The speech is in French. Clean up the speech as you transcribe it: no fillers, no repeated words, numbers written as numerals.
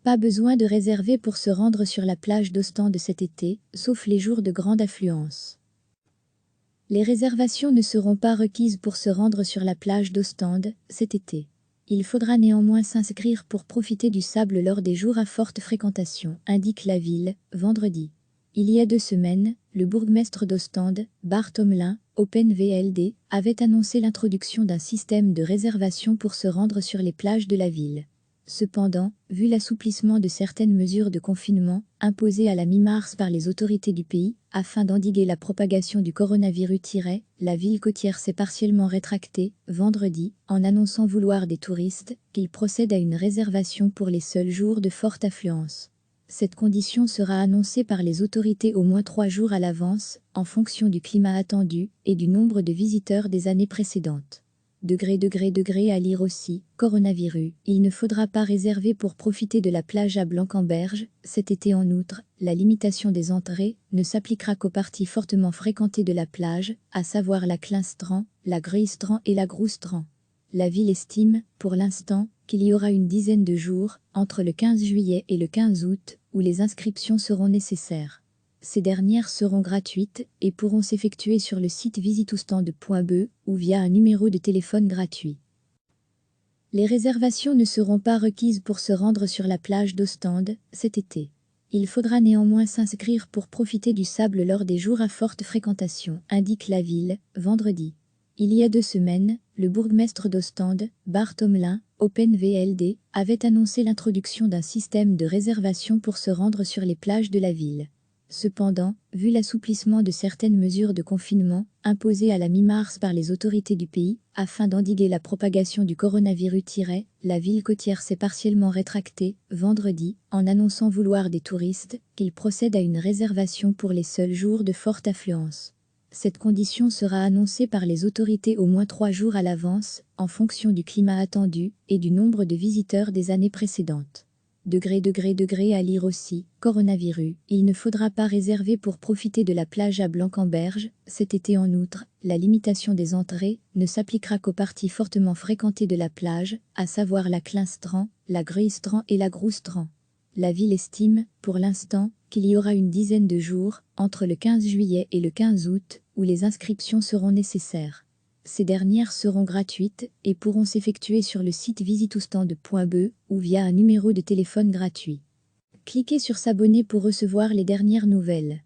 Pas besoin de réserver pour se rendre sur la plage d'Ostende cet été, sauf les jours de grande affluence. Les réservations ne seront pas requises pour se rendre sur la plage d'Ostende cet été. Il faudra néanmoins s'inscrire pour profiter du sable lors des jours à forte fréquentation, indique la ville, vendredi. Il y a 2 semaines, le bourgmestre d'Ostende, Bart Omlin, OpenVLD, avait annoncé l'introduction d'un système de réservation pour se rendre sur les plages de la ville. Cependant, vu l'assouplissement de certaines mesures de confinement imposées à la mi-mars par les autorités du pays, afin d'endiguer la propagation du coronavirus, la ville côtière s'est partiellement rétractée, vendredi, en annonçant vouloir des touristes qu'ils procèdent à une réservation pour les seuls jours de forte affluence. Cette condition sera annoncée par les autorités au moins 3 jours à l'avance, en fonction du climat attendu et du nombre de visiteurs des années précédentes. À lire aussi, coronavirus. Il ne faudra pas réserver pour profiter de la plage à Blanc-en-Berge. Cet été en outre, la limitation des entrées ne s'appliquera qu'aux parties fortement fréquentées de la plage, à savoir la Clinstrand, la Gruistrand et la Groustrand. La ville estime, pour l'instant, qu'il y aura une dizaine de jours, entre le 15 juillet et le 15 août, où les inscriptions seront nécessaires. Ces dernières seront gratuites et pourront s'effectuer sur le site visiteostende.be ou via un numéro de téléphone gratuit. Les réservations ne seront pas requises pour se rendre sur la plage d'Ostende cet été. Il faudra néanmoins s'inscrire pour profiter du sable lors des jours à forte fréquentation, indique la ville, vendredi. Il y a 2 semaines, le bourgmestre d'Ostende, Bart Omlin, OpenVLD, avait annoncé l'introduction d'un système de réservation pour se rendre sur les plages de la ville. Cependant, vu l'assouplissement de certaines mesures de confinement imposées à la mi-mars par les autorités du pays, afin d'endiguer la propagation du coronavirus, la ville côtière s'est partiellement rétractée, vendredi, en annonçant vouloir des touristes qu'ils procèdent à une réservation pour les seuls jours de forte affluence. Cette condition sera annoncée par les autorités au moins 3 jours à l'avance, en fonction du climat attendu et du nombre de visiteurs des années précédentes. À lire aussi, coronavirus. Il ne faudra pas réserver pour profiter de la plage à Blanc-en-Berge. Cet été en outre, la limitation des entrées ne s'appliquera qu'aux parties fortement fréquentées de la plage, à savoir la Clinstrand, la Gruistrand et la Groustrand. La ville estime, pour l'instant, qu'il y aura une dizaine de jours, entre le 15 juillet et le 15 août, où les inscriptions seront nécessaires. Ces dernières seront gratuites et pourront s'effectuer sur le site visiteostende.be ou via un numéro de téléphone gratuit. Cliquez sur s'abonner pour recevoir les dernières nouvelles.